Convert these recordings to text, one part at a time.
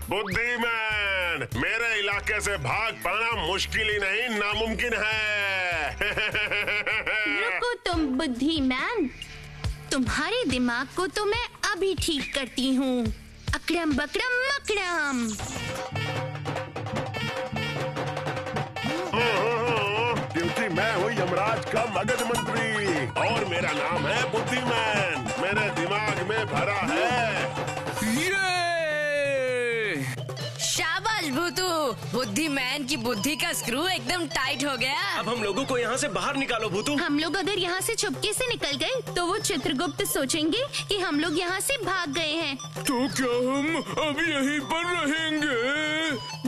बुद्धिमान, मेरे इलाके से भाग पाना मुश्किल ही नहीं नामुमकिन है। रुको तुम बुद्धिमान, तुम्हारे दिमाग को तो मैं अभी ठीक करती हूँ। अकड़म बकड़म मकड़म। क्योंकि मैं हूँ यमराज का मगध मंत्री और मेरा नाम है बुद्धिमान। मेरे दिमाग में भरा है। शाबाश भूतू, बुद्धिमान की बुद्धि का स्क्रू एकदम टाइट हो गया। अब हम लोगों को यहाँ से बाहर निकालो भूतू। हम लोग अगर यहाँ से चुपके से निकल गए तो वो चित्रगुप्त सोचेंगे कि हम लोग यहाँ से भाग गए हैं। तो क्या हम अब यहीं पर रहेंगे?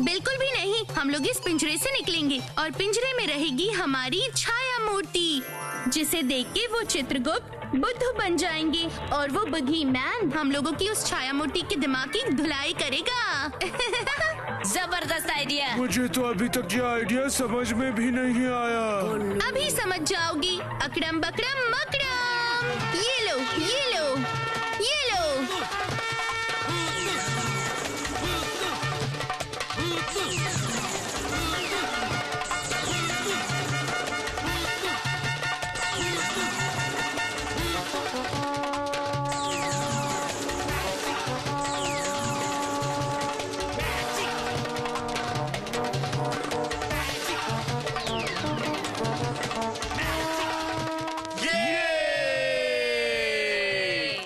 बिल्कुल भी नहीं, हम लोग इस पिंजरे से निकलेंगे और पिंजरे में रहेगी हमारी छाया मूर्ति, जिसे देख के वो चित्रगुप्त बुद्धू बन जाएंगे और वो बुद्धिमान हम लोगों की उस छाया मूर्ति के दिमाग की धुलाई करेगा। जबरदस्त आइडिया। मुझे तो अभी तक ये आइडिया समझ में भी नहीं आया। अभी समझ जाओगी। अकड़म बकड़म मकड़म। ये लो, ये लो, ये लो।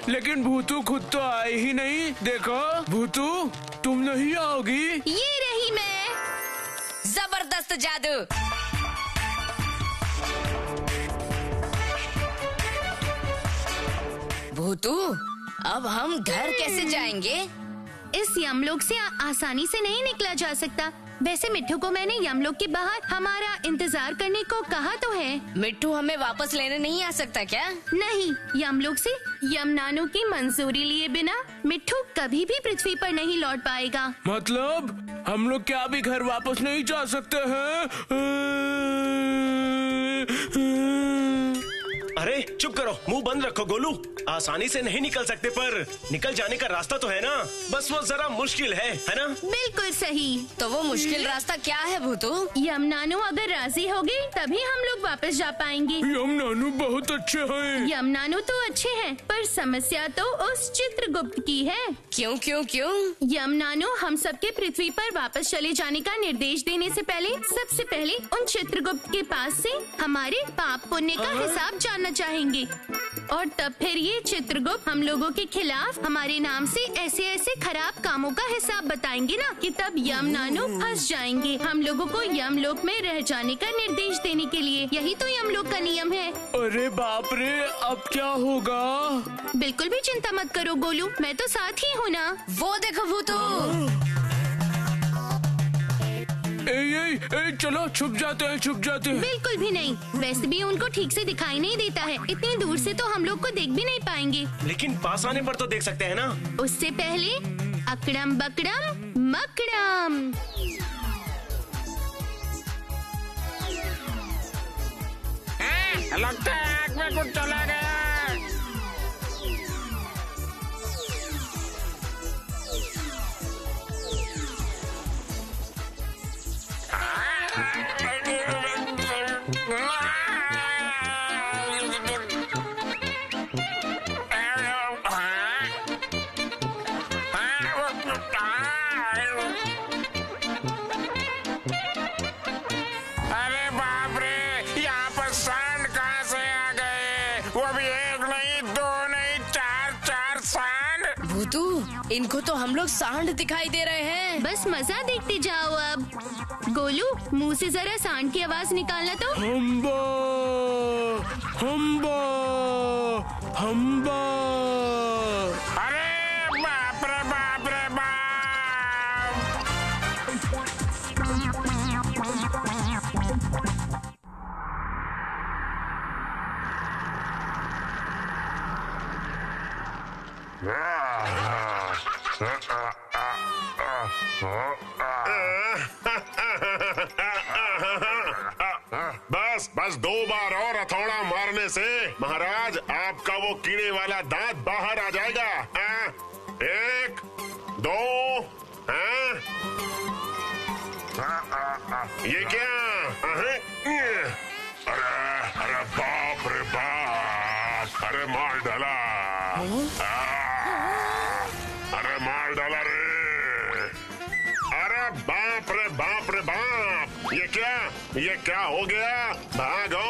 लेकिन भूतू खुद तो आई ही नहीं। देखो भूतू, तुम नहीं आओगी। ये रही मैं। जबरदस्त जादू। भूतू, अब हम घर कैसे जाएंगे? इस यमलोक से आसानी से नहीं निकला जा सकता। वैसे मिट्ठू को मैंने यमलोक के बाहर हमारा इंतजार करने को कहा तो है। मिट्टू हमें वापस लेने नहीं आ सकता क्या? नहीं, यमलोक से यमनानु की मंजूरी लिए बिना मिट्ठू कभी भी पृथ्वी पर नहीं लौट पाएगा। मतलब हम लोग क्या भी घर वापस नहीं जा सकते हैं? अरे चुप करो, मुंह बंद रखो गोलू। आसानी से नहीं निकल सकते पर निकल जाने का रास्ता तो है ना। बस वो जरा मुश्किल है ना? बिल्कुल सही। तो वो मुश्किल रास्ता क्या है भूतू? यमनानु अगर राजी होगी तभी हम लोग वापस जा पाएंगे। यमनानु बहुत अच्छे हैं। यमनानु तो अच्छे हैं, पर समस्या तो उस चित्रगुप्त की है। क्यों क्यों क्यों? यमनानु हम सबके पृथ्वी पर वापस चले जाने का निर्देश देने से पहले सबसे पहले उन चित्रगुप्त के पास से हमारे पाप पुण्य का हिसाब जानना चाहेंगे और तब फिर ये चित्रगुप्त हम लोगों के खिलाफ हमारे नाम से ऐसे ऐसे खराब कामों का हिसाब बताएंगे ना कि तब यमनानु फंस जाएंगे हम लोगों को यमलोक में रह जाने का निर्देश देने के लिए। यही तो यमलोक का नियम है। अरे बाप रे, अब क्या होगा? बिल्कुल भी चिंता मत करो गोलू, मैं तो साथ ही हूँ ना। वो देखो भूतू। चलो छुप जाते हैं, छुप जाते हैं। बिल्कुल भी नहीं, वैसे भी उनको ठीक से दिखाई नहीं देता है। इतनी दूर से तो हम लोग को देख भी नहीं पाएंगे। लेकिन पास आने पर तो देख सकते हैं ना। उससे पहले अकड़म बकड़म मकड़म। लगता है आग में कुछ चला गया। भूतू, इनको तो हम लोग सांड दिखाई दे रहे हैं। बस मजा देखते जाओ। अब गोलू, मुंह से जरा सांड की आवाज निकालना तो। हम्बा, हम्बा, हम्बा। अरे बाप रे बाप रे बाप। बस बस 2 बार और हथौड़ा मारने से महाराज आपका वो कीड़े वाला दांत बाहर आ जाएगा। 1 2 ये क्या? अरे बाप रे बाप, अरे मार डाला, अरे मार डाला रे, अरे बाप रे बाप रे बाप, ये क्या हो गया? भागो!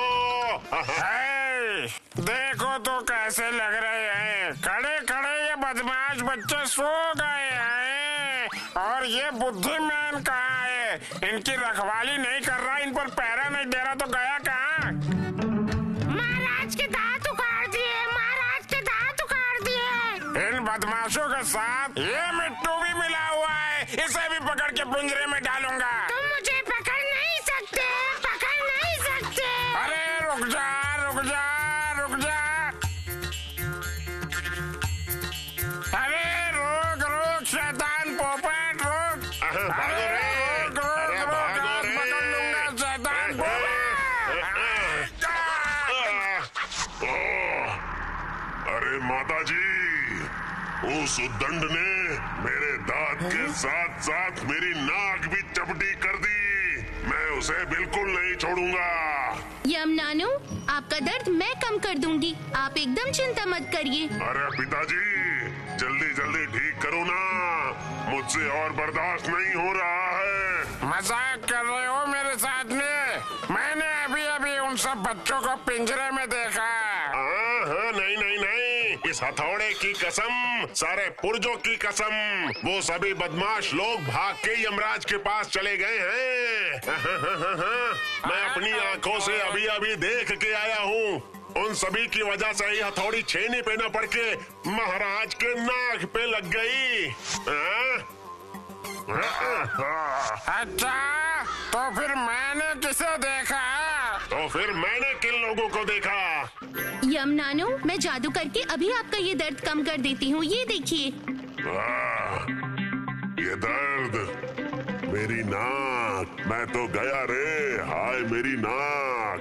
देखो तो कैसे लग रहे हैं, खड़े खड़े ये बदमाश बच्चे सो गए हैं और ये बुद्धिमान कहाँ है? इनकी रखवाली नहीं कर रहा, इन पर पहरा नहीं दे रहा तो गया कहाँ? महाराज के दांत उखाड़ दिए, महाराज के दांत उखाड़ दिए। इन बदमाशों के साथ ये मिट्टू भी मिला हुआ है, इसे भी पकड़ के पिंजरे में डालूंगा। तुम मुझे पकड़ नहीं सकते, पकड़ नहीं सकते। अरे रुक जा, रुक जा, रुक जा, अरे रोक रोक शैतान पोपट, रोक, भागो रे! रोक रोक रोक, आज पकड़ लूंगा शैतान पोपट। अरे माता जी, उस उद्दंड ने मेरे दांत के साथ साथ मेरी नाक भी चपटी कर दी। मैं उसे बिल्कुल नहीं छोड़ूंगा। यमनानु, आपका दर्द मैं कम कर दूंगी, आप एकदम चिंता मत करिए। अरे पिताजी, जल्दी जल्दी ठीक करो ना, मुझसे और बर्दाश्त नहीं हो रहा है। मजाक कर रहे हो मेरे साथ में? मैंने अभी अभी उन सब बच्चों को पिंजरे में देखा। हाँ, नहीं नहीं नहीं, इस हथौड़े की कसम, सारे पुर्जों की कसम, वो सभी बदमाश लोग भाग के यमराज के पास चले गए हैं। मैं अपनी आंखों से अभी अभी देख के आया हूँ। उन सभी की वजह से ही हथौड़ी छेनी पे न पड़ के महाराज के नाक पे लग गई। अच्छा, तो फिर मैंने किसे देखा? तो फिर मैंने किन लोगों को देखा? यमनानु, मैं जादू करके अभी आपका ये दर्द कम कर देती हूँ, ये देखिए। ये दर्द, मेरी नाक, मैं तो गया रे, हाय मेरी नाक।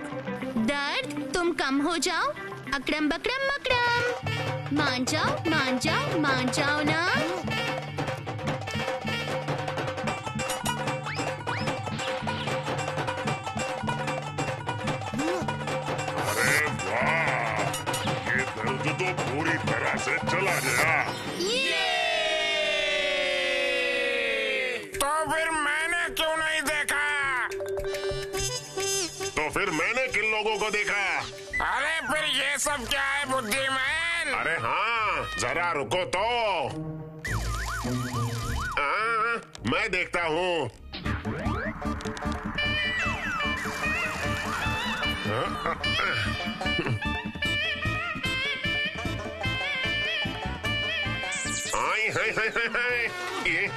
दर्द तुम कम हो जाओ, अकड़म बकड़म मकड़म, मान जाओ मान जाओ मान जाओ ना। अरे वाह, ये दर्द तो पूरी तरह से चला गया। तो फिर मैंने क्यों नहीं देखा? तो फिर मैंने किन लोगों को देखा? अरे फिर ये सब क्या है बुद्धिमान? अरे हाँ, जरा रुको तो। मैं देखता हूँ। आई हाय हाय हाय हाय, ये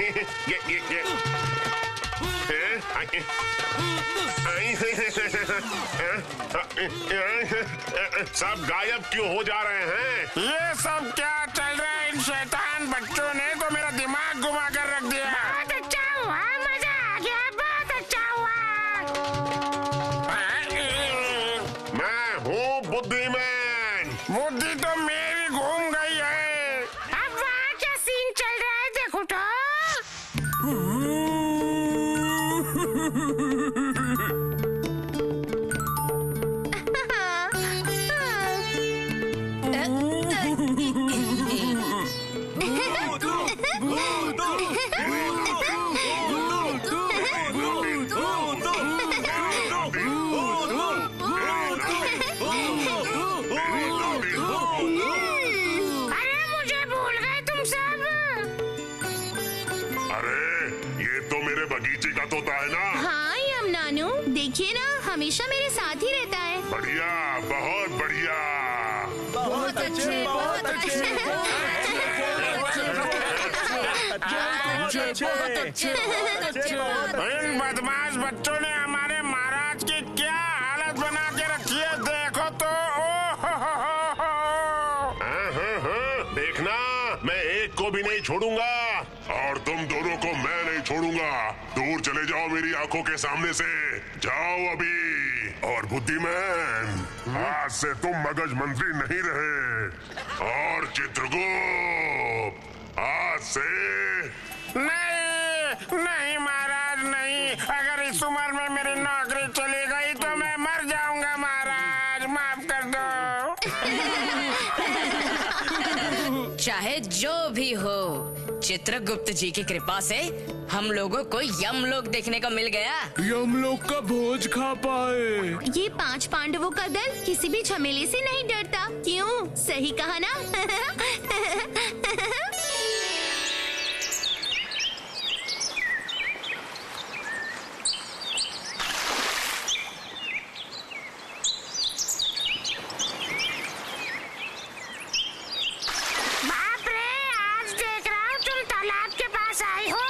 सब गायब क्यों हो जा रहे हैं? ये सब क्या चल रहा है? इन शैतान बच्चों ने तो मेरा दिमाग घुमा कर रख दिया। बहुत अच्छा हुआ, मजा आ गया, बहुत अच्छा हुआ। मैं हूँ बुद्धिमान। बुद्धि तो मेरी घूम गई है। अब वहाँ क्या सीन चल रहा है, देखो तो। अरे मुझे भूल गए तुम सब। अरे ये तो मेरे बगीचे का तोता है ना? हाँ यमनानु, देखिए ना, हमेशा मेरे साथ ही रहता है। बढ़िया, बहुत बढ़िया। बहुत अच्छे, बहुत अच्छे, इन बदमाश बच्चों ने हमारे महाराज की क्या हालत बना के रखी है, देखो तो। देखना, मैं एक को भी नहीं छोड़ूंगा और तुम दोनों को मैं नहीं छोड़ूंगा। दूर चले जाओ मेरी आंखों के सामने से, जाओ अभी। और बुद्धिमान, आज से तुम मगज मंत्री नहीं रहे। और चित्रगुप्त, आज से नहीं नहीं महाराज, महाराज नहीं, अगर इस उम्र में मेरी नौकरी चली गई तो मैं मर जाऊंगा महाराज, माफ कर दो। चाहे जो भी हो, चित्रगुप्त जी की कृपा से हम लोगों को यमलोक देखने को मिल गया। यमलोक का भोज खा पाए। ये 5 पांडवों का दल किसी भी झमेले से नहीं डरता, क्यों? सही कहा ना? बाप रे, आज देख रहा हूँ तुम तालाब के पास आई हो।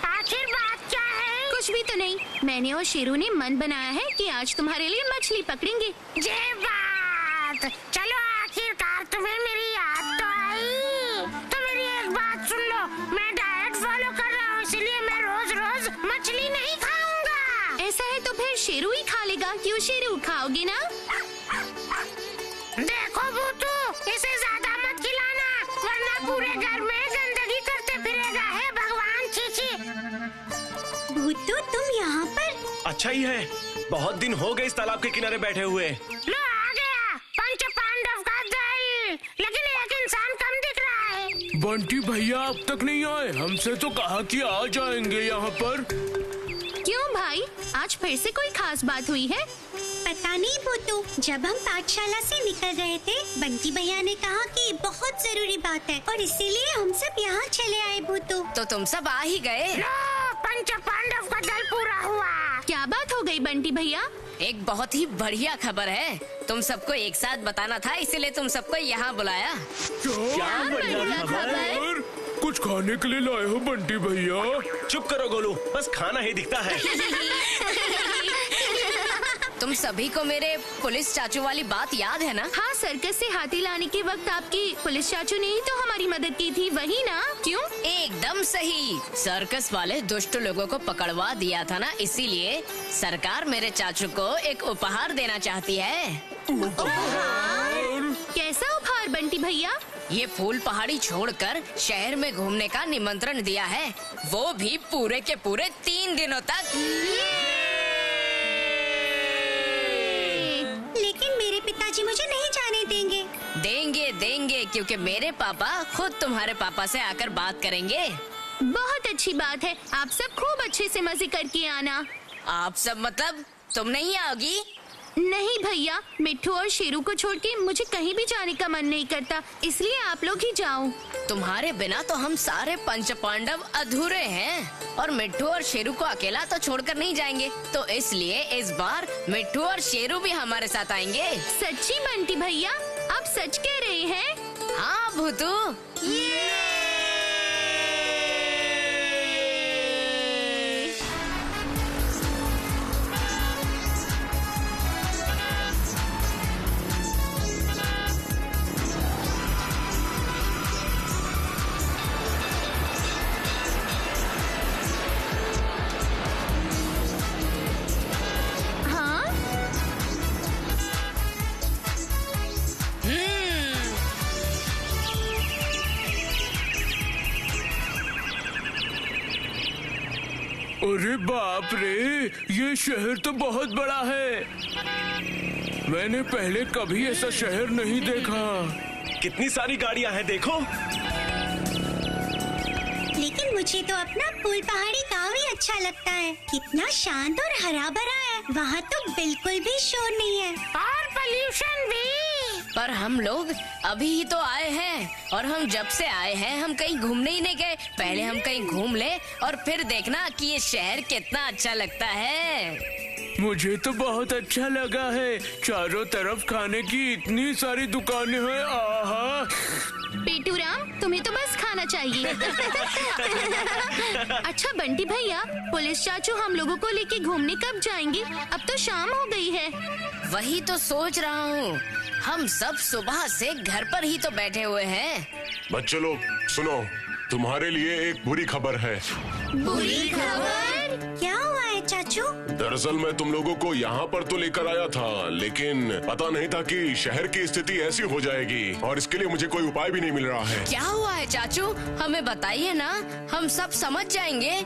आखिर बात क्या है? कुछ भी तो नहीं, मैंने और शेरू ने मन बनाया है कि आज तुम्हारे लिए मछली पकड़ेंगे। ये बात, चलो आखिरकार तुम्हें मेरी याद तो आई। तो मेरी एक बात सुन लो, मैं डाइट फॉलो कर रहा हूँ, इसलिए मैं रोज रोज मछली नहीं खाऊंगा। ऐसा है तो फिर शेरू ही खा लेगा। क्यों शेरू, खाओगे ना? देखो भूतू, इसे ज्यादा मत खिलाना, वरना पूरे घर में गंदगी करते फिरेगा। है भगवान, चीची। भूतू, तुम यहाँ पर? अच्छा ही है, बहुत दिन हो गए इस तालाब के किनारे बैठे हुए। लो आ गया पंच पांडव का दल, लेकिन एक इंसान कम दिख रहा है। बंटी भैया अब तक नहीं आए, हमसे तो कहा कि आ जाएंगे यहाँ पर। क्यों भाई, आज फिर से कोई खास बात हुई है? पता नहीं भूतू, जब हम पाठशाला से निकल रहे थे, बंटी भैया ने कहा कि बहुत जरूरी बात है और इसीलिए हम सब यहाँ चले आए भूतू। तो तुम सब आ ही गए। लो, पंच पांडव का दल पूरा हुआ। क्या बात हो गई बंटी भैया? एक बहुत ही बढ़िया खबर है, तुम सबको एक साथ बताना था, इसीलिए तुम सबको यहाँ बुलाया। क्या बढ़िया खबर? कुछ खाने के लिए लाए हो बंटी भैया? चुप करो गोलू, बस खाना ही दिखता है। तुम सभी को मेरे पुलिस चाचू वाली बात याद है ना? हाँ, सर्कस से हाथी लाने के वक्त आपकी पुलिस चाचू ने ही तो हमारी मदद की थी, वही ना? क्यों? एकदम सही, सर्कस वाले दुष्ट लोगों को पकड़वा दिया था ना, इसीलिए सरकार मेरे चाचू को एक उपहार देना चाहती है। उपहार? कैसा उपहार बंटी भैया? ये फूल पहाड़ी छोड़कर शहर में घूमने का निमंत्रण दिया है, वो भी पूरे के पूरे 3 दिनों तक। लेकिन मेरे पिताजी मुझे नहीं जाने देंगे। देंगे, क्योंकि मेरे पापा खुद तुम्हारे पापा से आकर बात करेंगे। बहुत अच्छी बात है, आप सब खूब अच्छे से मजे करके आना। आप सब मतलब तुम नहीं आओगी? नहीं भैया, मिट्ठू और शेरू को छोड़ के मुझे कहीं भी जाने का मन नहीं करता, इसलिए आप लोग ही जाओ। तुम्हारे बिना तो हम सारे पंच पांडव अधूरे हैं, और मिट्ठू और शेरू को अकेला तो छोड़कर नहीं जाएंगे, तो इसलिए इस बार मिट्ठू और शेरू भी हमारे साथ आएंगे। सच्ची बंटी भैया, आप सच कह रहे हैं? हाँ भूतू। अरे बाप रे, ये शहर तो बहुत बड़ा है। मैंने पहले कभी ऐसा शहर नहीं देखा। कितनी सारी गाड़ियाँ हैं देखो। लेकिन मुझे तो अपना फूल पहाड़ी गाँव ही अच्छा लगता है, कितना शांत और हरा भरा है। वहाँ तो बिल्कुल भी शोर नहीं है और पोल्यूशन भी। पर हम लोग अभी ही तो आए हैं, और हम जब से आए हैं हम कहीं घूमने ही नहीं गए। पहले हम कहीं घूम ले और फिर देखना कि ये शहर कितना अच्छा लगता है। मुझे तो बहुत अच्छा लगा है, चारों तरफ खाने की इतनी सारी दुकानें हैं। आहा। पेटूराम, तुम्हें तो बस खाना चाहिए। अच्छा बंटी भैया, पुलिस चाचू हम लोगों को लेके घूमने कब जाएंगे? अब तो शाम हो गई है। वही तो सोच रहा हूँ, हम सब सुबह से घर पर ही तो बैठे हुए हैं। बच्चे लोग सुनो, तुम्हारे लिए एक बुरी खबर है। बुरी खबर? क्या हुआ है चाचू? दरअसल मैं तुम लोगों को यहाँ पर तो लेकर आया था, लेकिन पता नहीं था कि शहर की स्थिति ऐसी हो जाएगी और इसके लिए मुझे कोई उपाय भी नहीं मिल रहा है। क्या हुआ है चाचू, हमें बताइए ना, हम सब समझ जाएंगे।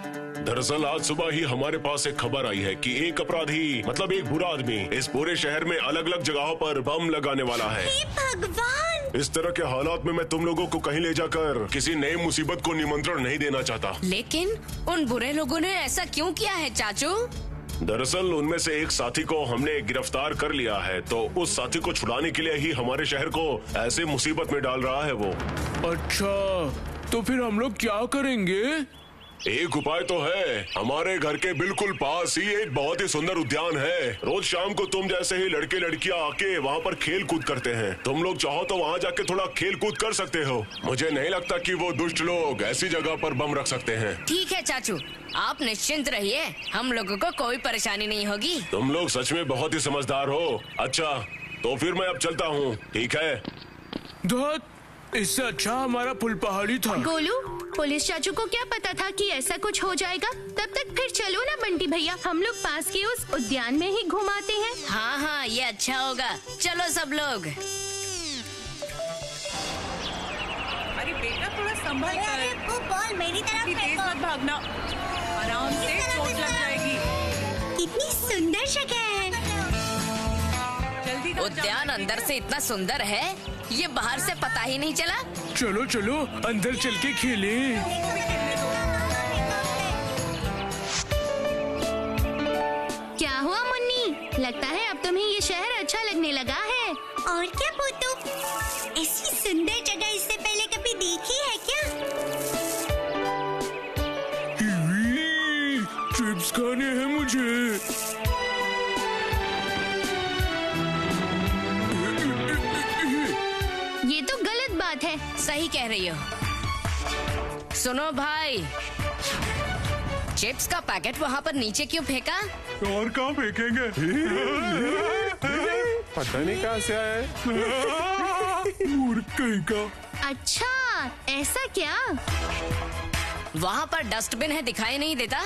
दरअसल आज सुबह ही हमारे पास एक खबर आई है कि एक अपराधी मतलब एक बुरा आदमी इस पूरे शहर में अलग अलग जगहों पर बम लगाने वाला है। हे भगवान! इस तरह के हालात में मैं तुम लोगों को कहीं ले जाकर किसी नई मुसीबत को निमंत्रण नहीं देना चाहता। लेकिन उन बुरे लोगों ने ऐसा क्यों किया है चाचू? दरअसल उनमें से एक साथी को हमने गिरफ्तार कर लिया है, तो उस साथी को छुड़ाने के लिए ही हमारे शहर को ऐसे मुसीबत में डाल रहा है वो। अच्छा, तो फिर हम लोग क्या करेंगे? एक उपाय तो है, हमारे घर के बिल्कुल पास ही एक बहुत ही सुंदर उद्यान है। रोज शाम को तुम जैसे ही लड़के लड़कियां आके वहाँ पर खेल कूद करते हैं। तुम लोग चाहो तो वहाँ जाके थोड़ा खेल कूद कर सकते हो। मुझे नहीं लगता कि वो दुष्ट लोग ऐसी जगह पर बम रख सकते हैं। ठीक है चाचू, आप निश्चिंत रहिए, हम लोगों को कोई परेशानी नहीं होगी। तुम लोग सच में बहुत ही समझदार हो। अच्छा, तो फिर मैं अब चलता हूँ, ठीक है? इससे अच्छा हमारा फुल पहाड़ी था। गोलू, पुलिस चाचू को क्या पता था कि ऐसा कुछ हो जाएगा? तब तक फिर चलो ना बंटी भैया, हम लोग पास के उस उद्यान में ही घुमाते हैं। हाँ हाँ, ये अच्छा होगा, चलो सब लोग। अरे बेटा, थोड़ा संभल कर, वो बॉल मेरी तरफ तेज मत भागना, आराम से, चोट लग जाएगी। कितनी सुंदर जगह है। जल्दी उद्यान अंदर से इतना सुंदर है, ये बाहर से पता ही नहीं चला। चलो चलो अंदर चल के खेले। क्या हुआ मुन्नी, लगता है अब तुम्हें ये शहर अच्छा लगने लगा है। और क्या भूतू, ऐसी सुंदर जगह इससे पहले कभी देखी है क्या? चिप्स खाने हैं मुझे। ये तो गलत बात है। सही कह रही हो। सुनो भाई, चिप्स का पैकेट वहाँ पर नीचे क्यों फेंका? और कहाँ फेंकेंगे? पता नहीं कहाँ से आया है। मूर्ख कहीं का। अच्छा, ऐसा क्या? वहाँ पर डस्टबिन है, दिखाई नहीं देता?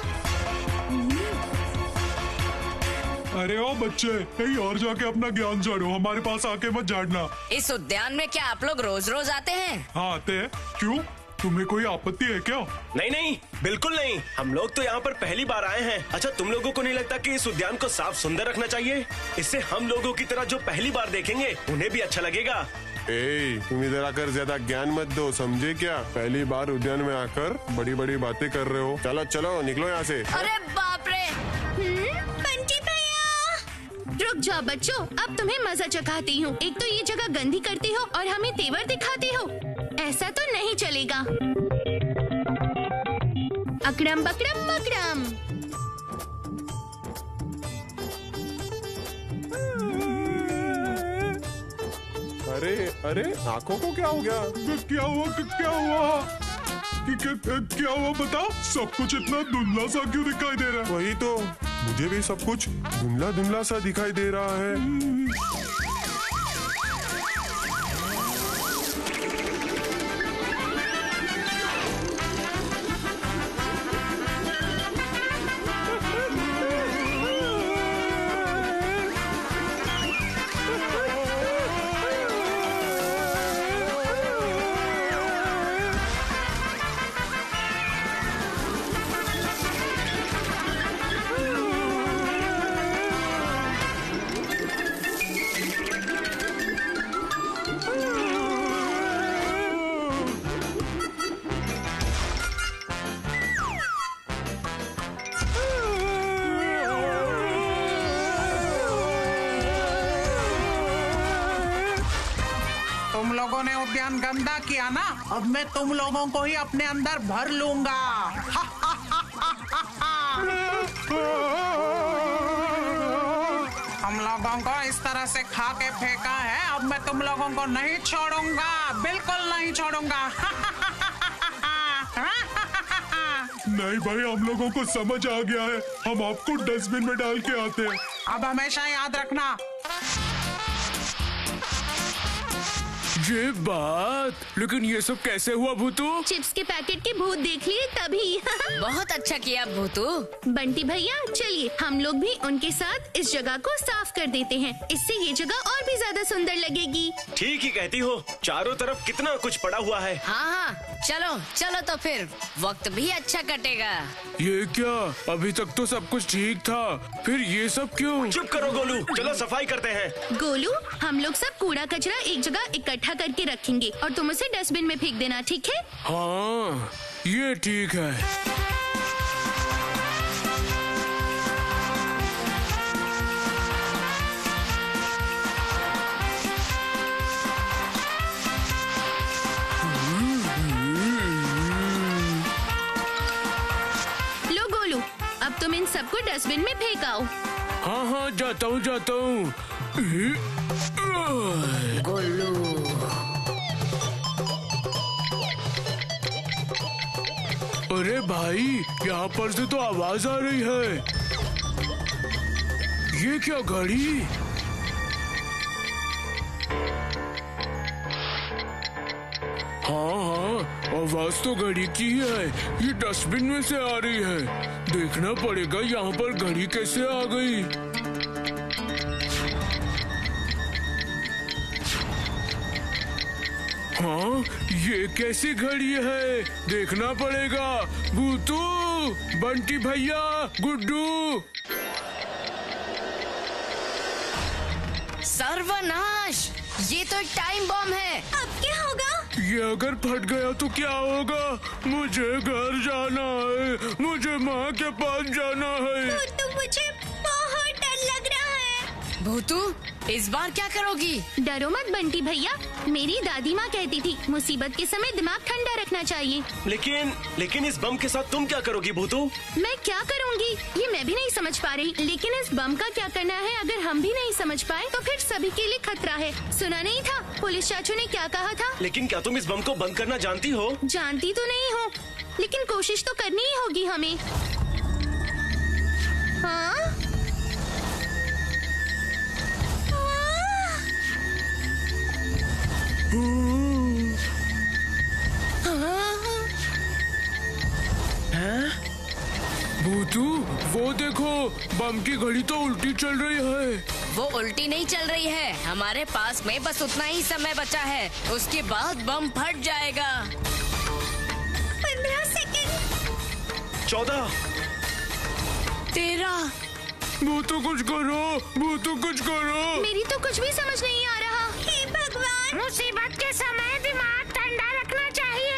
अरे ओ बच्चे, कहीं और जाके अपना ज्ञान झाड़ो, हमारे पास आके मत झाड़ना। इस उद्यान में क्या आप लोग रोज रोज आते हैं? हाँ आते हैं। क्यों, तुम्हें कोई आपत्ति है क्या? नहीं नहीं, बिल्कुल नहीं, हम लोग तो यहाँ पर पहली बार आए हैं। अच्छा, तुम लोगों को नहीं लगता कि इस उद्यान को साफ सुंदर रखना चाहिए? इससे हम लोगों की तरह जो पहली बार देखेंगे उन्हें भी अच्छा लगेगा। तुम इधर आकर ज्यादा ज्ञान मत दो, समझे क्या? पहली बार उद्यान में आकर बड़ी बड़ी बातें कर रहे हो। चलो चलो निकलो यहाँ से। अरे बाप रे! बंटी भैया, रुक जाओ बच्चों, अब तुम्हें मजा चखाती हूँ। एक तो ये जगह गंदी करती हो और हमें तेवर दिखाती हो, ऐसा तो नहीं चलेगा। अकड़म बकड़म बकड़म। अरे अरे, आंखों को क्या हो गया? क्या हुआ? क्या हुआ? क्या हुआ बताओ? सब कुछ इतना धुंधला सा क्यों दिखाई दे रहा है? वही तो, मुझे भी सब कुछ धुंधला धुंधला सा दिखाई दे रहा है। तुम लोगों ने उद्यान गंदा किया ना, अब मैं तुम लोगों को ही अपने अंदर भर लूंगा। हम लोगों को इस तरह से खा के फेंका है, अब मैं तुम लोगों को नहीं छोड़ूंगा, बिल्कुल नहीं छोड़ूंगा। नहीं भाई, हम लोगों को समझ आ गया है, हम आपको डस्टबिन में डाल के आते हैं। अब हमेशा याद रखना, ये बात, लेकिन ये सब कैसे हुआ भूतू? चिप्स के पैकेट के भूत देख लिए तभी। बहुत अच्छा किया भूतू। बंटी भैया चलिए हम लोग भी उनके साथ इस जगह को साफ कर देते हैं, इससे ये जगह और भी ज्यादा सुंदर लगेगी। ठीक ही कहती हो, चारों तरफ कितना कुछ पड़ा हुआ है। हाँ, चलो चलो तो फिर वक्त भी अच्छा कटेगा। ये क्या, अभी तक तो सब कुछ ठीक था, फिर ये सब क्यों? चुप करो गोलू, चलो सफाई करते हैं। गोलू, हम लोग सब कूड़ा कचरा एक जगह इकट्ठा करके रखेंगे और तुम उसे डस्टबिन में फेंक देना, ठीक है? हाँ, ये ठीक है। लो गोलू, अब तुम इन सबको डस्टबिन में फेंक आओ। हाँ हाँ, जाता हूँ जाता हूँ। गोलू, अरे भाई, यहाँ पर से तो आवाज आ रही है। ये क्या घड़ी? हाँ, आवाज तो घड़ी की है। ये डस्टबिन में से आ रही है। देखना पड़ेगा यहाँ पर घड़ी कैसे आ गई। हाँ, ये कैसी घड़ी है? देखना पड़ेगा। भूतू, बंटी भैया, गुड्डू। सर्वनाश, ये तो एक टाइम बम है। अब क्या होगा? ये अगर फट गया तो क्या होगा? मुझे घर जाना है, मुझे माँ के पास जाना है। भूतू, मुझे बहुत डर लग रहा है। भूतू, इस बार क्या करोगी? डरो मत बंटी भैया, मेरी दादी माँ कहती थी मुसीबत के समय दिमाग ठंडा रखना चाहिए। लेकिन इस बम के साथ तुम क्या करोगी भूतू? मैं क्या करूँगी ये मैं भी नहीं समझ पा रही, लेकिन इस बम का क्या करना है अगर हम भी नहीं समझ पाए तो फिर सभी के लिए खतरा है। सुना नहीं था पुलिस चाचू ने क्या कहा था? लेकिन क्या तुम इस बम को बंद करना जानती हो? जानती तो नहीं हूँ, लेकिन कोशिश तो करनी ही होगी हमें। हाँ? भूतू, वो देखो, बम की घड़ी तो उल्टी चल रही है। वो उल्टी नहीं चल रही है, हमारे पास में बस उतना ही समय बचा है, उसके बाद बम फट जाएगा। 15 सेकंड। 14, 13। भूतू कुछ करो, भूतू कुछ करो। मेरी तो कुछ भी समझ नहीं आ रहा। हे भगवान, मुसीबत के समय दिमाग ठंडा रखना चाहिए।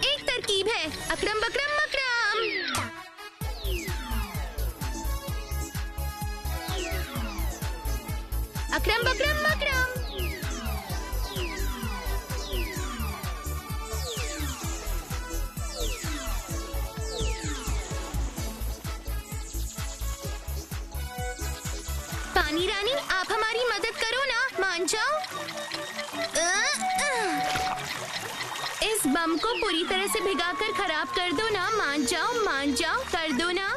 एक तरकीब है, अकड़म बकड़म मकड़म। अकड़म बकड़म मकड़म। पानी रानी, आप हमारी मदद करो ना, मान जाओ। इस बम को पूरी तरह से भिगाकर खराब कर दो ना, मान जाओ, कर दो ना।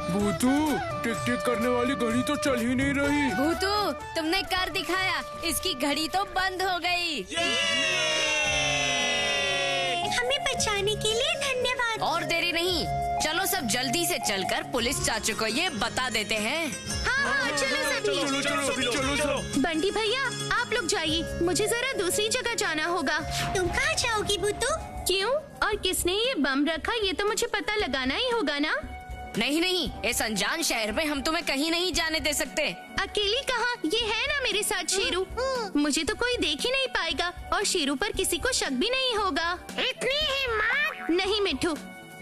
भूतू, टिक टिक करने वाली घड़ी तो चल ही नहीं रही। भूतू, तुमने कर दिखाया, इसकी घड़ी तो बंद हो गई। हमें बचाने के लिए धन्यवाद। और देरी नहीं, चलो सब जल्दी से चलकर पुलिस चाचू को ये बता देते हैं। हाँ, चलो सभी। चलो। बंटी भैया, आप लोग जाइए, मुझे जरा दूसरी जगह जाना होगा। तुम कहाँ जाओगी भूतू? क्यों और किसने ये बम रखा ये तो मुझे पता लगाना ही होगा ना। नहीं, इस अनजान शहर में हम तुम्हें कहीं नहीं जाने दे सकते। अकेली कहाँ, ये है ना मेरे साथ शेरू। मुझे तो कोई देख ही नहीं पाएगा और शेरू पर किसी को शक भी नहीं होगा। इतनी हिम्मत? नहीं मिठू,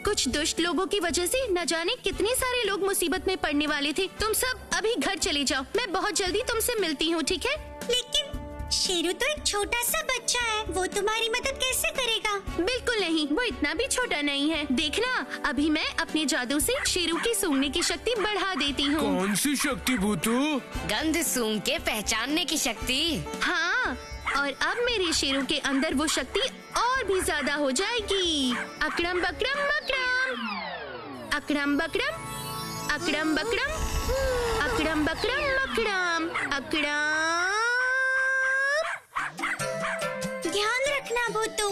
कुछ दुष्ट लोगों की वजह से न जाने कितने सारे लोग मुसीबत में पड़ने वाले थे। तुम सब अभी घर चले जाओ, मैं बहुत जल्दी तुमसे मिलती हूँ, ठीक है? लेकिन शेरू तो एक छोटा सा बच्चा है, वो तुम्हारी मदद कैसे करेगा? बिल्कुल नहीं, वो इतना भी छोटा नहीं है। देखना, अभी मैं अपने जादू से शेरू की सूंघने की शक्ति बढ़ा देती हूँ। कौन सी शक्ति भूतू? गंध सूंघ के पहचानने की शक्ति। हाँ, और अब मेरे शेरों के अंदर वो शक्ति और भी ज्यादा हो जाएगी। अकड़म बकड़म बकड़म, अकड़म बकड़म, अकड़म बकड़म, अकड़म बकड़म बकड़म, अकड़म। ध्यान रखना भूतू।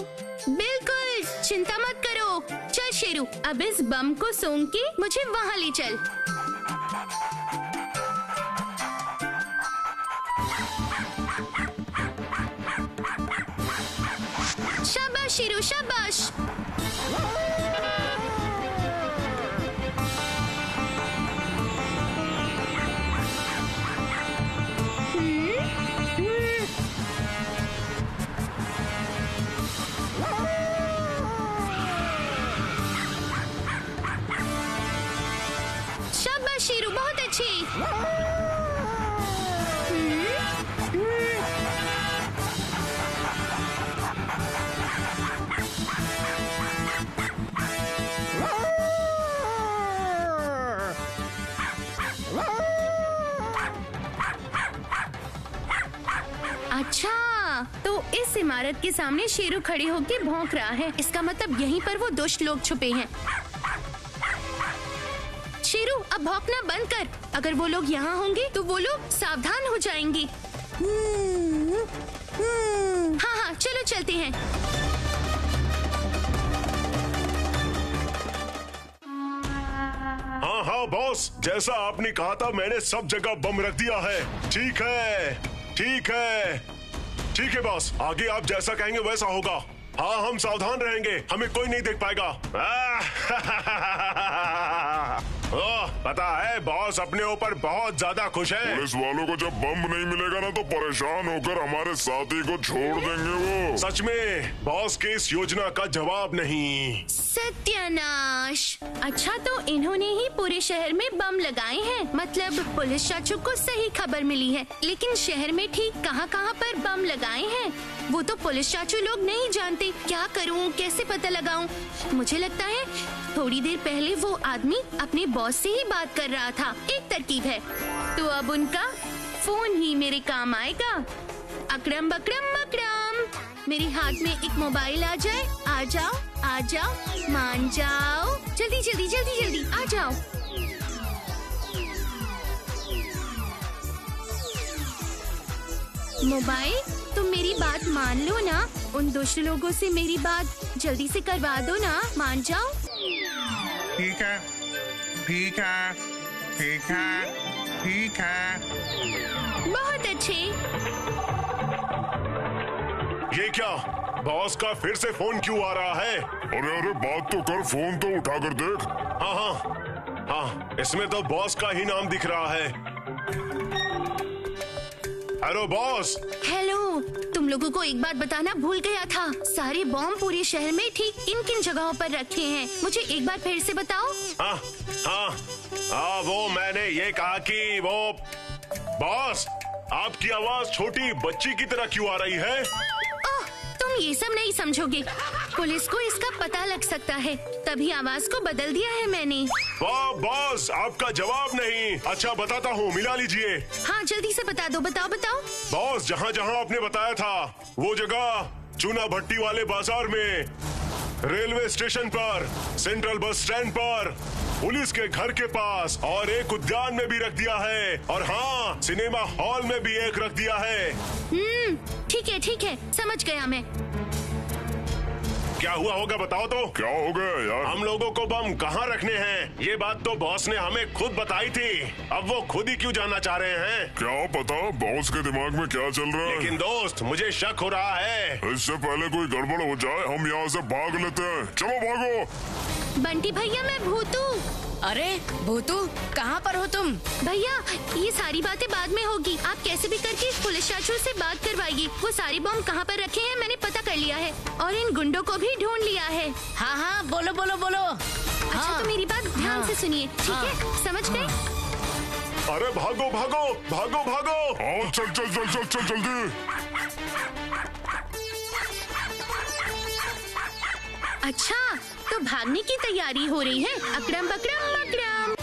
बिल्कुल चिंता मत करो। चल शेरू, अब इस बम को सूंघ के मुझे वहाँ ले चल। शाबाश शेरू, शाबाश। शाबाश शेरू, बहुत अच्छे। अच्छा, तो इस इमारत के सामने शेरू खड़े होकर भौंक रहा है। इसका मतलब यहीं पर वो दुष्ट लोग छुपे हैं। शेरू, अब भौंकना बंद कर। अगर वो लोग यहाँ होंगे तो वो लोग सावधान हो जाएंगे। हाँ हाँ, चलो चलते हैं। हाँ हाँ बॉस, जैसा आपने कहा था मैंने सब जगह बम रख दिया है। ठीक है, ठीक है, ठीक है बॉस, आगे आप जैसा कहेंगे वैसा होगा। हाँ, हम सावधान रहेंगे, हमें कोई नहीं देख पाएगा। पता है बॉस अपने ऊपर बहुत ज्यादा खुश है। पुलिस वालों को जब बम नहीं मिलेगा ना तो परेशान होकर हमारे साथी को छोड़ देंगे वो। सच में बॉस के इस योजना का जवाब नहीं। सत्यानाश। अच्छा, तो इन्होंने ही पूरे शहर में बम लगाए हैं। मतलब पुलिस चाचू को सही खबर मिली है, लेकिन शहर में ठीक कहाँ पर बम लगाए हैं वो तो पुलिस चाचू लोग नहीं जानते। क्या करूं, कैसे पता लगाऊं? मुझे लगता है थोड़ी देर पहले वो आदमी अपने बॉस से ही बात कर रहा था। एक तरकीब है, तो अब उनका फोन ही मेरे काम आएगा। अकड़म बकड़म बकड़म, मेरे हाथ में एक मोबाइल आ जाए। आ जाओ, आ जाओ, मान जाओ, जल्दी जल्दी जल्दी जल्दी आ जाओ। मोबाइल, तुम मेरी बात मान लो ना। उन दुष्ट लोगों से मेरी बात जल्दी से करवा दो ना, मान जाओ। ठीक है, ठीक है, ठीक है, ठीक है। बहुत अच्छे। ये क्या, बॉस का फिर से फोन क्यों आ रहा है? अरे अरे बात तो कर, फोन तो उठा कर देख। हाँ हाँ हाँ, इसमें तो बॉस का ही नाम दिख रहा है। Hello boss. हेलो, तुम लोगों को एक बात बताना भूल गया था। सारे बॉम्ब पूरे शहर में ठीक किन किन जगहों पर रखे हैं, मुझे एक बार फिर से बताओ। हाँ हाँ हाँ, वो मैंने ये कहा कि वो बॉस, आपकी आवाज छोटी बच्ची की तरह क्यों आ रही है? तुम ये सब नहीं समझोगे। पुलिस को इसका पता लग सकता है, तभी आवाज को बदल दिया है मैंने। वाह बॉस, आपका जवाब नहीं। अच्छा बताता हूँ, मिला लीजिए। हाँ जल्दी से बता दो, बताओ बताओ। बॉस, जहाँ जहाँ आपने बताया था वो जगह चूना भट्टी वाले बाजार में, रेलवे स्टेशन पर, सेंट्रल बस स्टैंड पर, पुलिस के घर के पास, और एक उद्यान में भी रख दिया है। और हाँ, सिनेमा हॉल में भी एक रख दिया है। ठीक है, समझ गया मैं। क्या हुआ होगा बताओ तो। क्या हो गया यार? हम लोगों को बम कहाँ रखने हैं, ये बात तो बॉस ने हमें खुद बताई थी। अब वो खुद ही क्यों जानना चाह रहे हैं? क्या पता बॉस के दिमाग में क्या चल रहा है। लेकिन दोस्त, मुझे शक हो रहा है। इससे पहले कोई गड़बड़ हो जाए हम यहाँ से भाग लेते हैं। चलो भागो। बंटी भैया, मैं भूतू। अरे भूतू, कहाँ पर हो तुम? भैया, ये सारी बातें बाद में होगी। आप कैसे भी करके पुलिस चाचू से बात करवाइए। वो सारे बम कहाँ पर रखे हैं मैंने पता कर लिया है, और इन गुंडों को भी ढूंढ लिया है। हाँ हाँ, बोलो बोलो बोलो। अच्छा, तो मेरी बात ध्यान से सुनिए, ठीक है? समझ गए? अरे भागो भागो भागो भागो। हाँ, चल चल चल चल चल जल्दी। अच्छा, तो भागने की तैयारी हो रही है। अकड़म बकड़म बकड़म।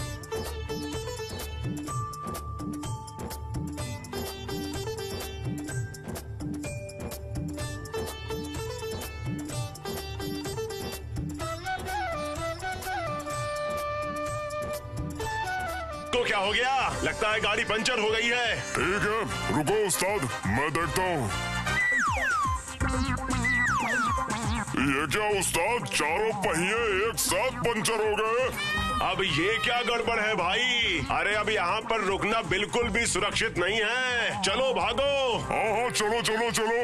देखो क्या हो गया, लगता है गाड़ी पंचर हो गई है। ठीक है, रुको उस्ताद, मैं देखता हूँ। ये क्या उस्ताद, चारों पहिए एक साथ पंचर हो गए। अब ये क्या गड़बड़ है भाई? अरे अब यहाँ पर रुकना बिल्कुल भी सुरक्षित नहीं है, चलो भागो। हाँ, चलो चलो चलो।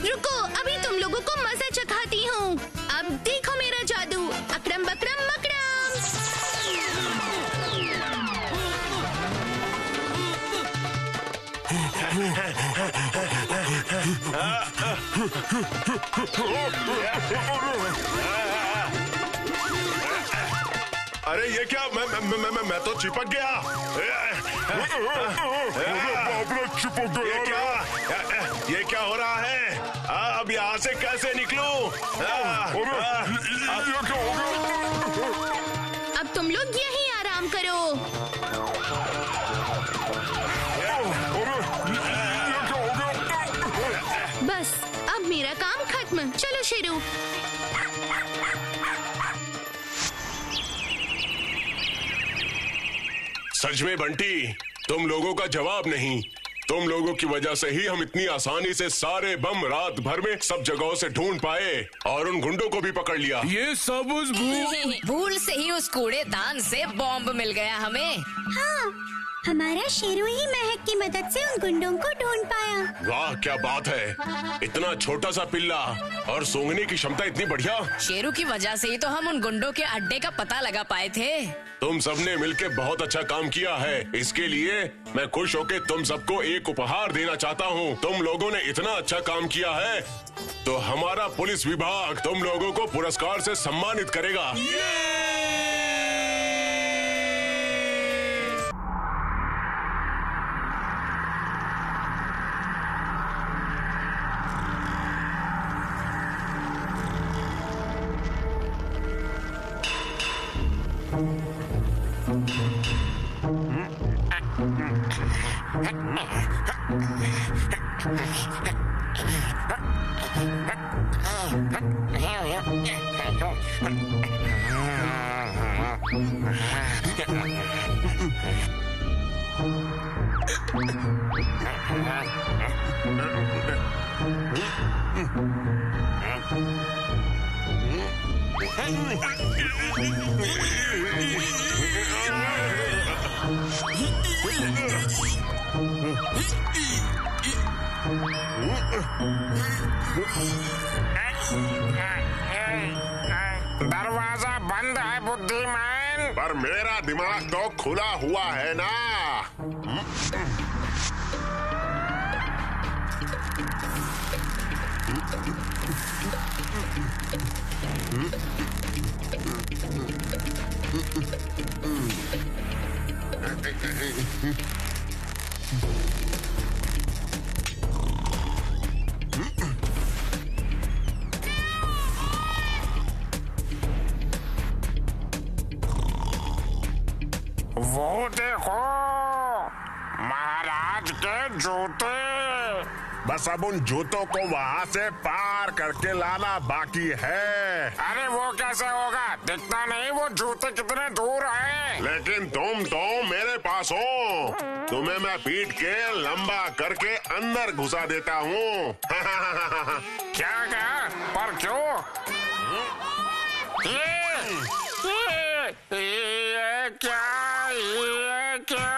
रुको, अभी तुम लोगों को मजा चखाती हूँ। अब देखो मेरा जादू, अकरम बकरम मकरम। अरे ये क्या, मैं तो चिपक गया। चिपक गया। ये क्या हो रहा है? अब यहाँ से कैसे निकलूं? ये क्या हो गया? अब तुम लोग यहीं आराम करो। बस अब मेरा काम खत्म, चलो शेरू। सच में बंटी, तुम लोगों का जवाब नहीं। तुम लोगों की वजह से ही हम इतनी आसानी से सारे बम रात भर में सब जगहों से ढूंढ पाए और उन गुंडों को भी पकड़ लिया। ये सब उस भूल से ही उस कूड़ेदान से बॉम्ब मिल गया हमें। हाँ, हमारा शेरू ही महक की मदद से उन गुंडों को ढूंढ पाया। वाह क्या बात है, इतना छोटा सा पिल्ला और सूंघने की क्षमता इतनी बढ़िया। शेरू की वजह से ही तो हम उन गुंडों के अड्डे का पता लगा पाए थे। तुम सबने मिलके बहुत अच्छा काम किया है। इसके लिए मैं खुश होके तुम सबको एक उपहार देना चाहता हूँ। तुम लोगों ने इतना अच्छा काम किया है तो हमारा पुलिस विभाग तुम लोगों को पुरस्कार से सम्मानित करेगा। दरवाजा बंद है बुद्धिमान, पर मेरा दिमाग तो खुला हुआ है ना। वो देखो महाराज के जूते। बस अब उन जूतों को वहाँ से पार करके लाना बाकी है। अरे वो कैसे होगा, दिखता नहीं वो जूते कितने दूर हैं। लेकिन तुम तो मेरे पास हो, तुम्हें मैं पीट के लंबा करके अंदर घुसा देता हूँ। क्या क्या, पर क्यों? ये क्या, ये क्या?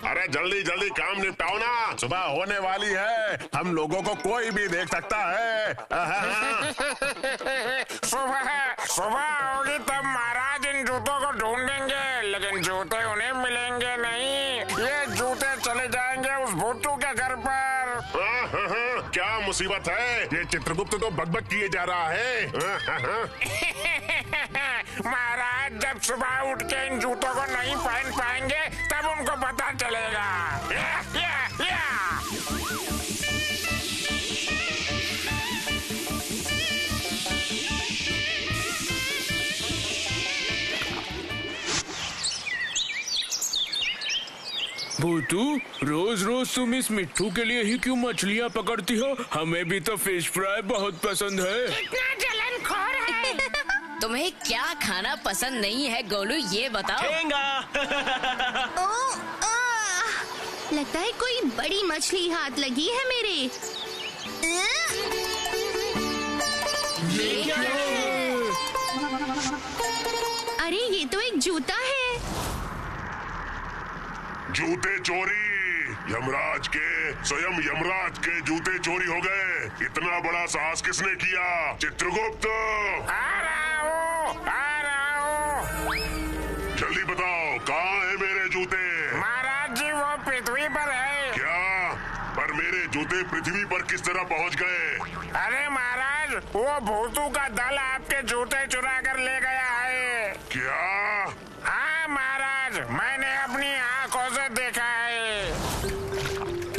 अरे जल्दी जल्दी काम निपटाओ ना, सुबह होने वाली है। हम लोगों को कोई भी देख सकता है। सुबह होगी तब महाराज इन जूतों को ढूंढेंगे, लेकिन जूते उन्हें मिलेंगे नहीं। ये जूते चले जाएंगे उस भुट्टू के घर पर। क्या मुसीबत है, ये चित्रगुप्त तो बकबक किए जा रहा है। महाराज जब सुबह उठ के इन जूतों को नहीं पहन पाएंगे तब उनको पता चलेगा। या। भूतू, रोज रोज तुम इस मिट्टू के लिए ही क्यों मछलियाँ पकड़ती हो? हमें भी तो फिश फ्राई बहुत पसंद है। इतना जलनखोर है। तुम्हें क्या खाना पसंद नहीं है गोलू, ये बताओ। लगता है कोई बड़ी मछली हाथ लगी है मेरे। ये क्या है? अरे ये तो एक जूता है। जूते चोरी, यमराज के, स्वयं यमराज के जूते चोरी हो गए। इतना बड़ा साहस किसने किया? चित्रगुप्त, आ रहा हूँ। जल्दी बताओ कहाँ है मेरे जूते? महाराज जी वो पृथ्वी पर है। क्या? पर मेरे जूते पृथ्वी पर किस तरह पहुँच गए? अरे महाराज वो भूतू का दल आपके जूते चुरा कर ले गया है। क्या? हाँ महाराज, मैंने अपनी आंखों से देखा है।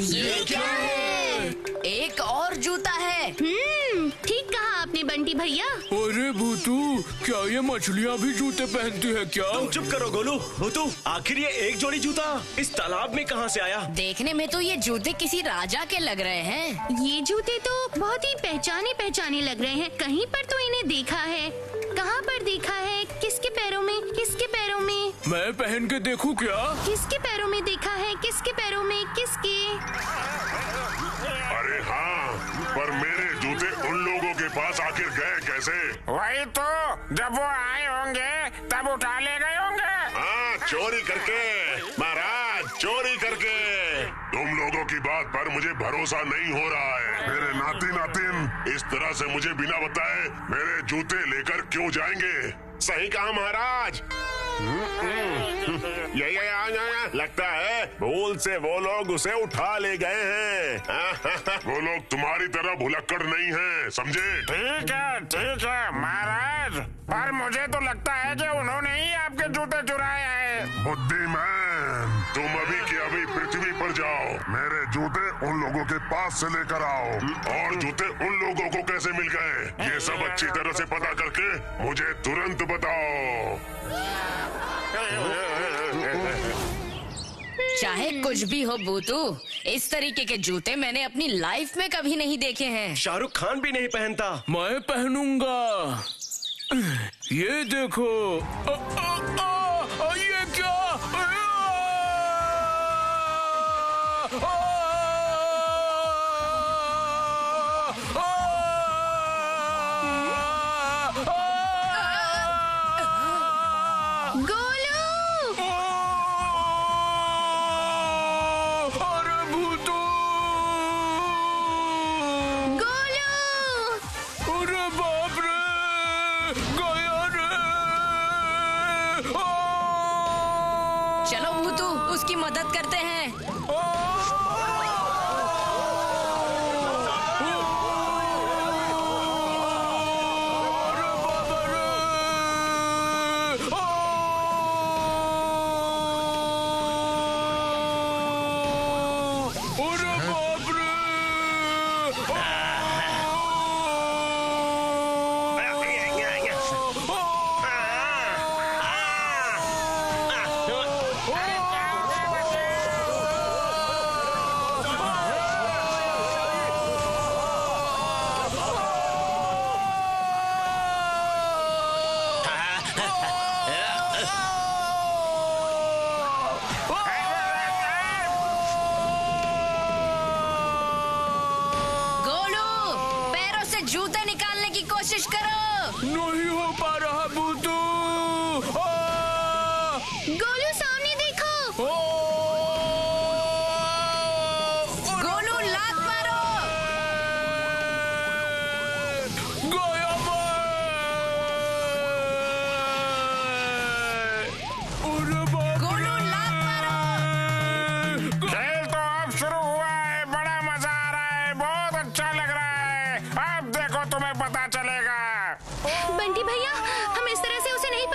ये क्या है? एक और जूता है। ठीक कहा आपने बंटी भैया। अरे भूतू, क्या ये मछलियाँ भी जूते पहनती है क्या? तुम चुप करो गोलू। भूतू, आखिर ये एक जोड़ी जूता इस तालाब में कहाँ से आया? देखने में तो ये जूते किसी राजा के लग रहे हैं। ये जूते तो बहुत ही पहचाने लग रहे हैं। कहीं पर तो इन्हें देखा है। कहाँ पर देखा है? किसके पैरों में? किसके पैरों में? मैं पहन के देखूं क्या? किसके पैरों में देखा है? किसके पैरों में? किसके? अरे हाँ, पर मेरे जूते उन लोगों के पास आखिर गए कैसे? वही तो, जब वो आए होंगे तब उठा ले गए होंगे। हाँ, चोरी करके महाराज, चोरी करके। तुम लोगों की बात पर मुझे भरोसा नहीं हो रहा है। मेरे नाती नातिन इस तरह से मुझे बिना बताए मेरे जूते लेकर क्यों जाएंगे? सही कहा महाराज। यही लगता है भूल से वो लोग उसे उठा ले गए हैं। वो लोग तुम्हारी तरह भुलक्कड़ नहीं हैं, समझे? ठीक है महाराज, पर मुझे तो लगता है कि उन्होंने ही आपके जूते चुराए हैं। बुद्धिमान, तुम अभी की अभी पृथ्वी पर जाओ, मेरे जूते उन लोगों के पास से लेकर आओ। और जूते उन लोगों को कैसे मिल गए, ये सब अच्छी तरह से पता करके मुझे तुरंत बताओ। चाहे कुछ भी हो भूतू, इस तरीके के जूते मैंने अपनी लाइफ में कभी नहीं देखे हैं। शाहरुख खान भी नहीं पहनता। मैं पहनूंगा। ये देखो। ये क्या? चलो भूतू, उसकी मदद करते हैं। जूते निकालने की कोशिश करो। नहीं हो पा रहा भूतू। गोलू सामने देखो। गोलू लात मारो। गया गोलू लात मारो। खेल तो अब शुरू हुआ है, बड़ा मजा आ रहा है, बहुत अच्छा लग रहा है। अब देखो तुम्हें पता चलेगा। बंटी भैया, हम इस तरह से उसे नहीं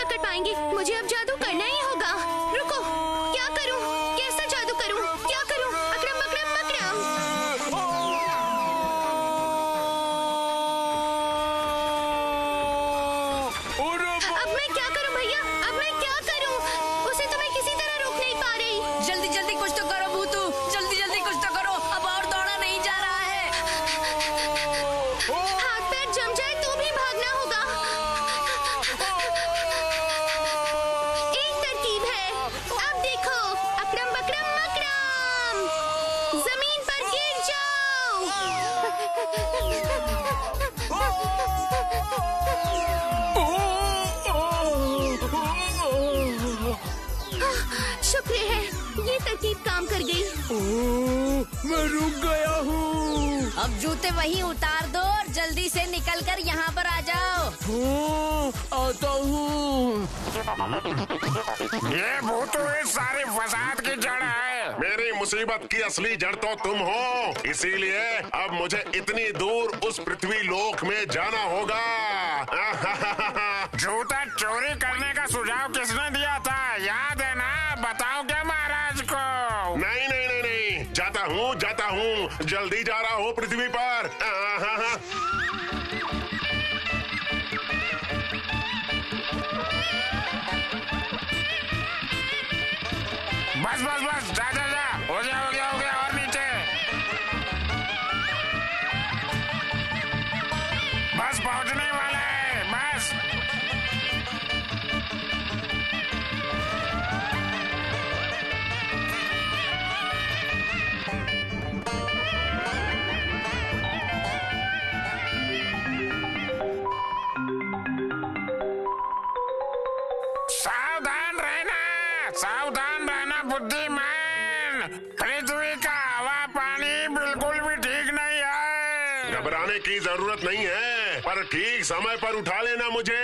ये तरकीब काम कर गई। ओह, मैं रुक गया हूँ। अब जूते वहीं उतार दो और जल्दी से निकलकर यहाँ पर आ जाओ। आता हूँ। ये भूतू इस सारी फसाद की जड़ है। मेरी मुसीबत की असली जड़ तो तुम हो, इसीलिए अब मुझे इतनी दूर उस पृथ्वी लोक में जाना होगा। जूता चोरी करने का सुझाव किसने दिया था, याद है ना? बताओ क्या महाराज को? नहीं नहीं नहीं नहीं, जाता हूँ, जल्दी जा रहा हूँ पृथ्वी पर। बस जा हो गया और नीचे। बस पहुंचने वाला है, बस। सावधान रहना बुद्धिमान। पृथ्वी का हवा पानी बिल्कुल भी ठीक नहीं है। घबराने की जरूरत नहीं है, पर ठीक समय पर उठा लेना मुझे।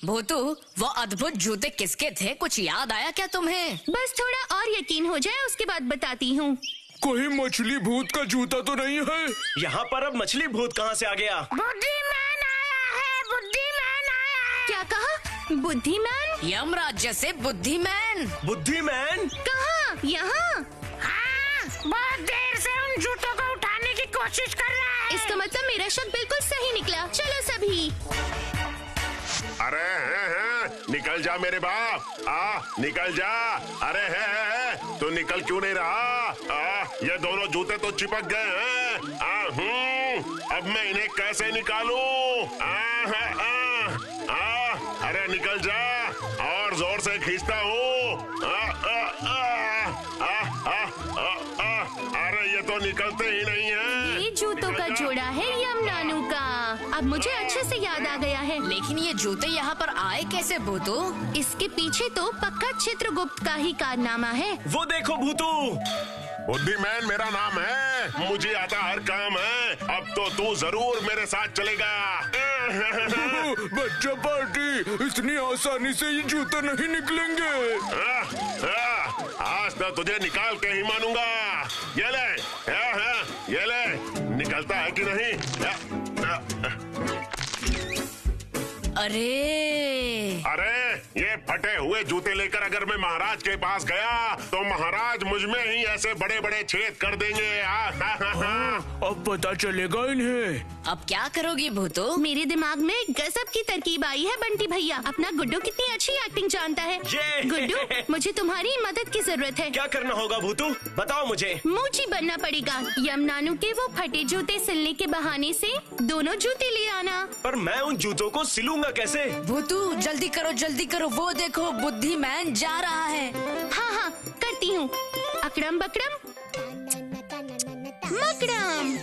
भूतू, वो अद्भुत जूते किसके थे? कुछ याद आया क्या तुम्हें? बस थोड़ा और यकीन हो जाए, उसके बाद बताती हूँ। कोई मछली भूत का जूता तो नहीं है? यहाँ पर अब मछली भूत कहाँ से आ गया? बुद्धिमान आया है, बुद्धिमान आया है। क्या कहा? बुद्धिमान? यमराज्य से बुद्धिमान? बुद्धिमान? कहाँ? यहाँ? हाँ, बहुत देर से उन जूतों को उठाने की कोशिश कर रहा है। इसका मतलब मेरा शक बिल्कुल सही निकला। चलो सभी। अरे निकल जा मेरे बाप, निकल जा। अरे है तो निकल क्यों नहीं रहा? ये दोनों जूते तो चिपक गए हैं। अब मैं इन्हें कैसे निकालूं? अरे निकल जा, और जोर से खींचता हूँ। अरे ये तो निकलते ही नहीं है। ये जूतों का जोड़ा है यमनानू का। अब मुझे अच्छे से याद आ गया है। लेकिन ये जूते यहाँ पर आए कैसे भूतू? इसके पीछे तो पक्का चित्रगुप्त का ही कारनामा है। वो देखो भूतू। बुद्धिमान मेरा नाम है, मुझे आता हर काम है। अब तो तू जरूर मेरे साथ चलेगा। बच्चा पार्टी, इतनी आसानी से ये जूते नहीं निकलेंगे। आज तो तुझे निकाल के ही मानूंगा। ये ले, ये ले, निकलता है कि नहीं? अरे ये फटे हुए जूते लेकर अगर मैं महाराज के पास गया तो महाराज मुझ में ही ऐसे बड़े बड़े छेद कर देंगे। अब पता चलेगा इन्हें। अब क्या करोगी भूतू? मेरे दिमाग में गजब की तरकीब आई है बंटी भैया। अपना गुड्डू कितनी अच्छी एक्टिंग जानता है। गुड्डू, मुझे तुम्हारी मदद की जरूरत है। क्या करना होगा भूतू? बताओ मुझे। मोची बनना पड़ेगा। यमनानू के वो फटे जूते सिलने के बहाने से दोनों जूते ले आना। पर मैं उन जूतों को सिलूंगा कैसे? भूतू जल्दी करो, वो देखो बुद्धिमान जा रहा है। हाँ, करती हूँ। अकड़म बकड़म मकड़म।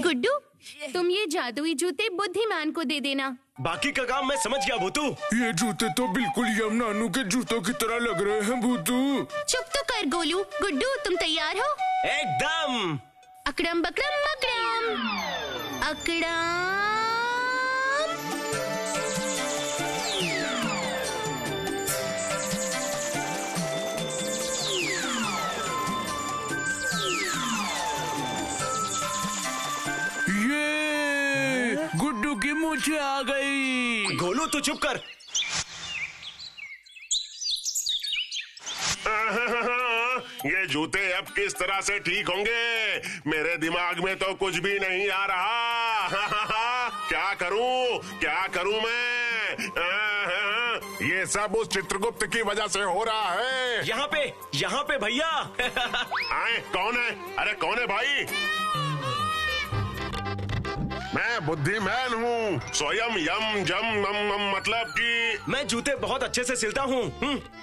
गुड्डू, तुम ये जादुई जूते बुद्धिमान को दे देना। बाकी का काम मैं समझ गया भूतू। ये जूते तो बिल्कुल यमनानू के जूतों की तरह लग रहे हैं भूतू। चुप तो कर गोलू। गुड्डू, तुम तैयार हो? एकदम। अकड़म बकड़म मकड़म। अकड़म। ये गुड्डू की मूंछें आ गई। गोलू तू चुप कर। ये जूते अब किस तरह से ठीक होंगे? मेरे दिमाग में तो कुछ भी नहीं आ रहा। क्या करूं मैं? ये सब उस चित्रगुप्त की वजह से हो रहा है। यहाँ पे भैया। आए, कौन है? अरे कौन है भाई? मैं बुद्धिमान हूँ। स्वयं यम जम नम नम मतलब कि मैं जूते बहुत अच्छे से सिलता हूँ।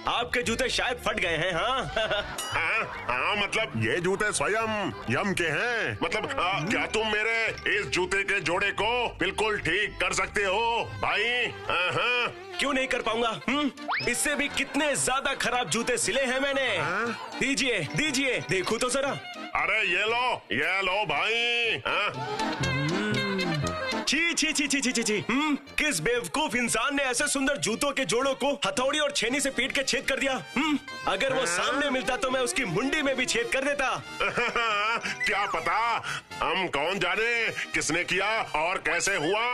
आपके जूते शायद फट गए हैं। हाँ, मतलब ये जूते स्वयं यम के हैं। मतलब क्या तुम मेरे इस जूते के जोड़े को बिल्कुल ठीक कर सकते हो भाई? हाँ। क्यों नहीं कर पाऊंगा? इससे भी कितने ज्यादा खराब जूते सिले हैं मैंने। दीजिए दीजिए, देखो तो जरा। अरे ये लो भाई। छी छी छी छी छी छी छी। किस बेवकूफ इंसान ने ऐसे सुंदर जूतों के जोड़ों को हथौड़ी और छेनी से पीट के छेद कर दिया? अगर वो सामने मिलता तो मैं उसकी मुंडी में भी छेद कर देता। क्या पता, हम कौन जाने किसने किया और कैसे हुआ।